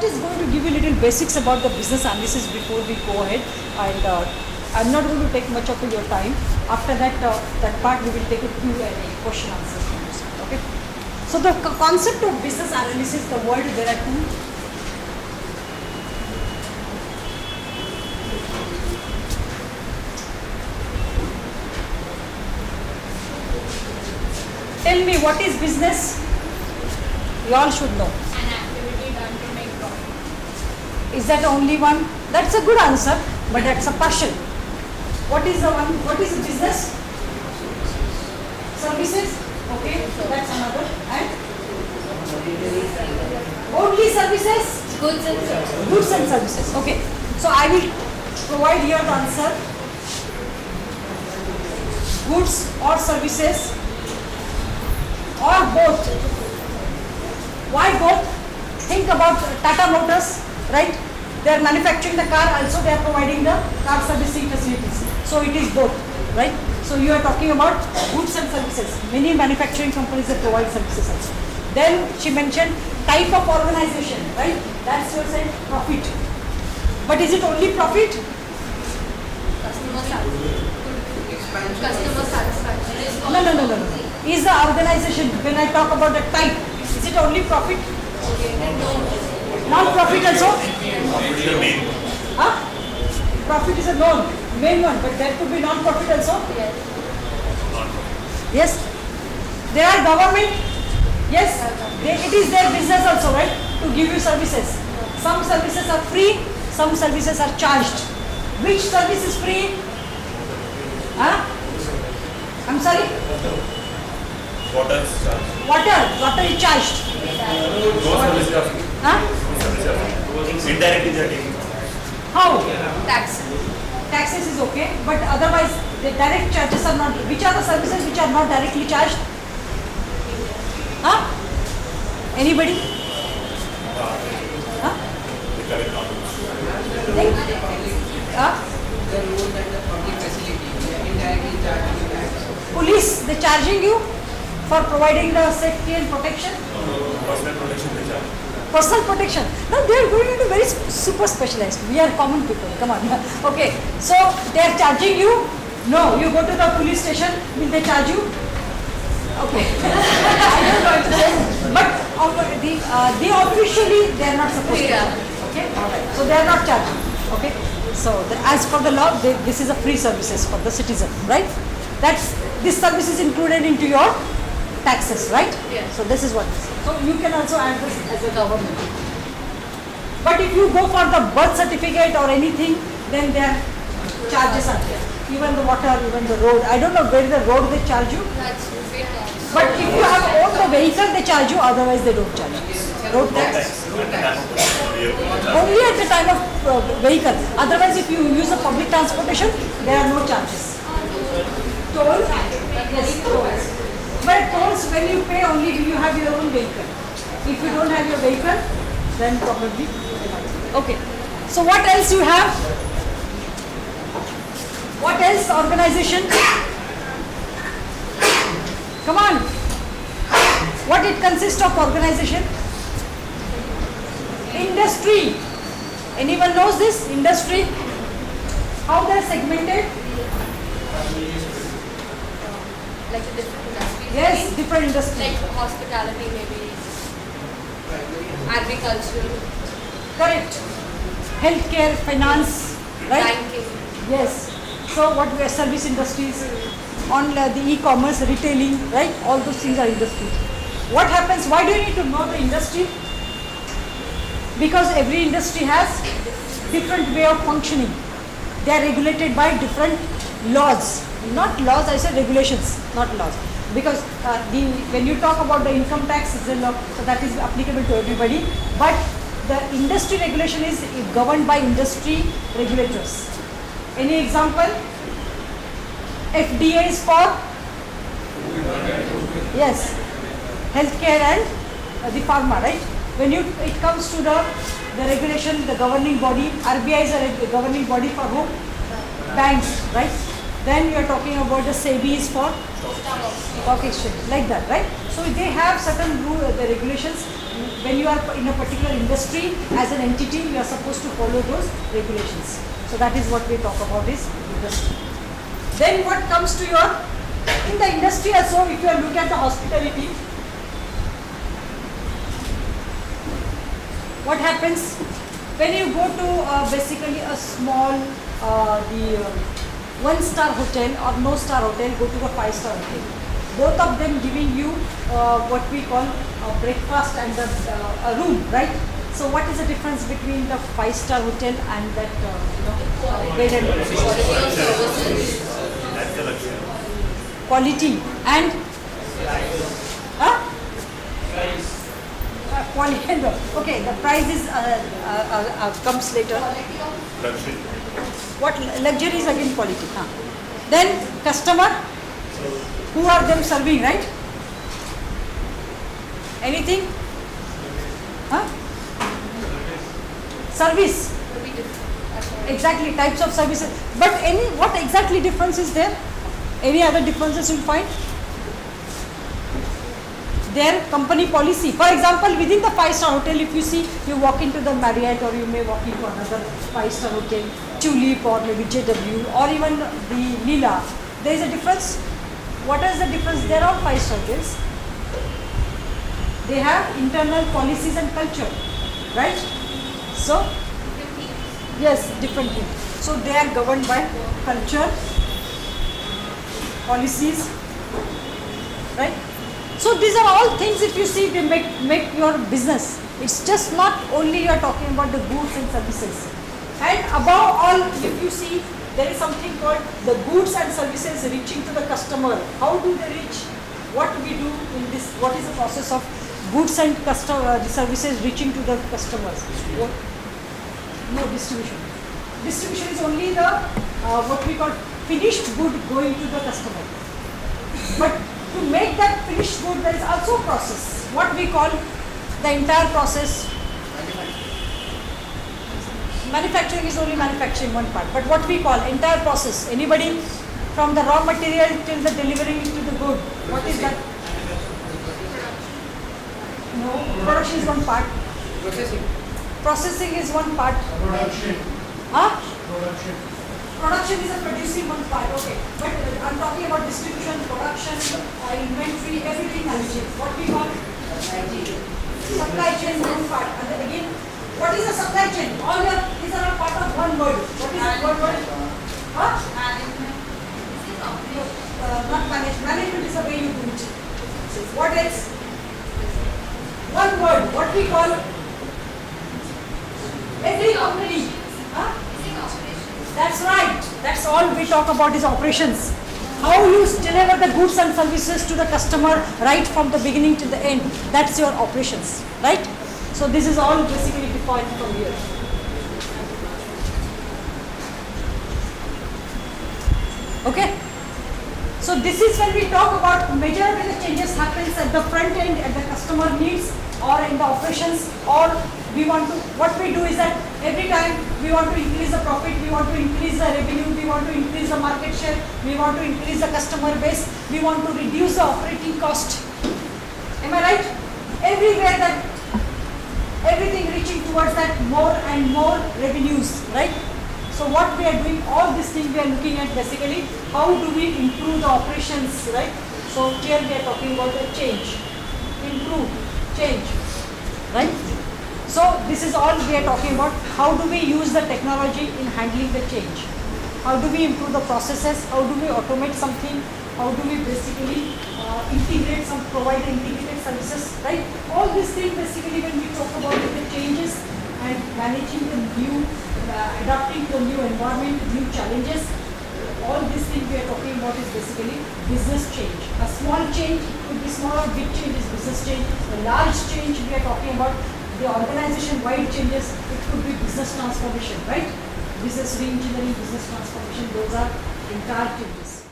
is going to give you little basics about the business analysis before we go ahead, and I'm not going to take much of your time. After that, that part we will take a Q&A, question answers. Okay. So the concept of business analysis, the word, there are two. Tell me, what is business? You all should know. An activity done to make profit. Is that only one? That's a good answer, but that's a partial. What is the one? What is the business? Services. Okay, so that's another. And only services? Goods and services. Goods and services. Okay. So I will provide here the answer. Goods or services or both. Why both? Think about Tata Motors, right? They are manufacturing the car, also they are providing the car servicing facilities. So it is both, right? So you are talking about goods and services. Many manufacturing companies that provide services also. Then she mentioned type of organization, right? That's your said profit. But is it only profit? Customer satisfaction. Customer satisfaction. No. Is the organization, when I talk about the type, is it only profit? Non-profit also? Huh? Profit is a main one, but that could be non-profit also? Yes. They are government? Yes. It is their business also, right? To give you services. Some services are free, some services are charged. Which service is free? Huh? I'm sorry? Water is charged. Water is charged. No services are free. Huh? Indirectly they are taking. How? Tax. Taxes is okay, but otherwise the direct charges are not. Which are the services which are not directly charged? Huh? Anybody? Huh? Think? Huh? The road and the public facility, they are indirectly charging tax. Police, they charging you for providing the safety and protection? Personal protection they charge. Personal protection. No, they are going into very super specialized. We are common people. Come on. Okay. So they are charging you? No. You go to the police station. Will they charge you? Okay. I don't know what to say. But they officially they are not supposed to. Okay. So they are not charging. Okay. So as per the law, this is a free services for the citizen, right? This service is included into your taxes, right? Yes. So this is what. So you can also add this as a government. But if you go for the birth certificate or anything, then their charges are there. Even the water, even the road. I don't know where the road they charge you. That's big. But if you have owned the vehicle, they charge you. Otherwise, they don't charge you. Road tax. Only at the time of vehicle. Otherwise, if you use a public transportation, there are no charges. Toll? Yes, tolls. But tolls, when you pay, only will you have your own vehicle. If you don't have your vehicle, then probably. Okay. So what else you have? What else? Organization? Come on. What it consists of organization? Industry. Anyone knows this? Industry? How they are segmented? Like a different industry. Yes, different industries. Like hospitality, maybe. Agriculture. Correct. Healthcare, finance, right? Banking. Yes. So what we are service industries, on the e-commerce, retailing, right? All those things are industries. What happens? Why do you need to know the industry? Because every industry has different way of functioning. They are regulated by different laws. Not laws, I said regulations, not laws. Because when you talk about the income tax, it's a law, so that is applicable to everybody. But the industry regulation is governed by industry regulators. Any example? FDA is for? Yes, healthcare and the pharma, right? When it comes to the regulation, the governing body, RBI is a governing body for whom? Banks, right? Then you are talking about the SEBI is for stock exchange, like that, right? So they have certain rules, the regulations when you are in a particular industry as an entity, you are supposed to follow those regulations. So that is what we talk about is industry. Then what comes to your, in the industry also, if you look at the hospitality, what happens when you go to basically a small, one-star hotel or no-star hotel, go to a five-star hotel. Both of them giving you what we call a breakfast and a room, right? So what is the difference between the five-star hotel and that bed and breakfast? That's the luxury. Quality and quality. Okay, the price is comes later. Luxury. What luxury is again quality. Then customer, who are them serving, right? Anything? Service. Exactly, types of services. But what exactly difference is there? Any other differences you'll find? Their company policy. For example, within the five-star hotel, if you see, you walk into the Marriott or you may walk into another five-star hotel, Tulip or maybe JW or even the Leela, there is a difference. What is the difference? They are all five-star hotels. They have internal policies and culture, right? So, yes, different thing. So they are governed by culture, policies, right? So these are all things, if you see, they make your business. It's just not only you are talking about the goods and services. And above all, if you see, there is something called the goods and services reaching to the customer. How do they reach? What we do in this? What is the process of goods and services reaching to the customers? No distribution. Distribution is only the what we call finished good going to the customer. But to make that finished good, there is also a process. What we call the entire process. Manufacturing is only manufacturing one part, but what we call entire process. Anybody? From the raw material till the delivery to the good. What is that? No, production is one part. Processing. Processing is one part. Production. Production. Production is a producing one part, okay. But I'm talking about distribution, production, inventory, everything managing. What we call? Supply chain one part. And then again, what is a supply chain? These are all part of one word. What is one word? Management. Not management. Management is the way you do it. What else? One word. What we call? Every company. That's right. That's all we talk about is operations. How you deliver the goods and services to the customer right from the beginning to the end. That's your operations, right? So this is all basically defined from here. Okay. So this is when we talk about major when the changes happens at the front end, at the customer needs, or in the operations, or we want to, what we do is that every time we want to increase the profit, we want to increase the revenue, we want to increase the market share, we want to increase the customer base, we want to reduce the operating cost. Am I right? Everywhere that, everything reaching towards that more and more revenues, right? So what we are doing, all these things we are looking at basically, how do we improve the operations, right? So here we are talking about the change, improve, change, right? So this is all we are talking about. How do we use the technology in handling the change? How do we improve the processes? How do we automate something? How do we basically integrate provide integrated services, right? All these things basically when we talk about the changes and managing the new, adapting to the new environment, new challenges, all these things we are talking about is basically business change. A small change could be small or big change is business change. A large change we are talking about the organization-wide changes, it could be business transformation, right? Business re-engineering, business transformation, those are entire changes.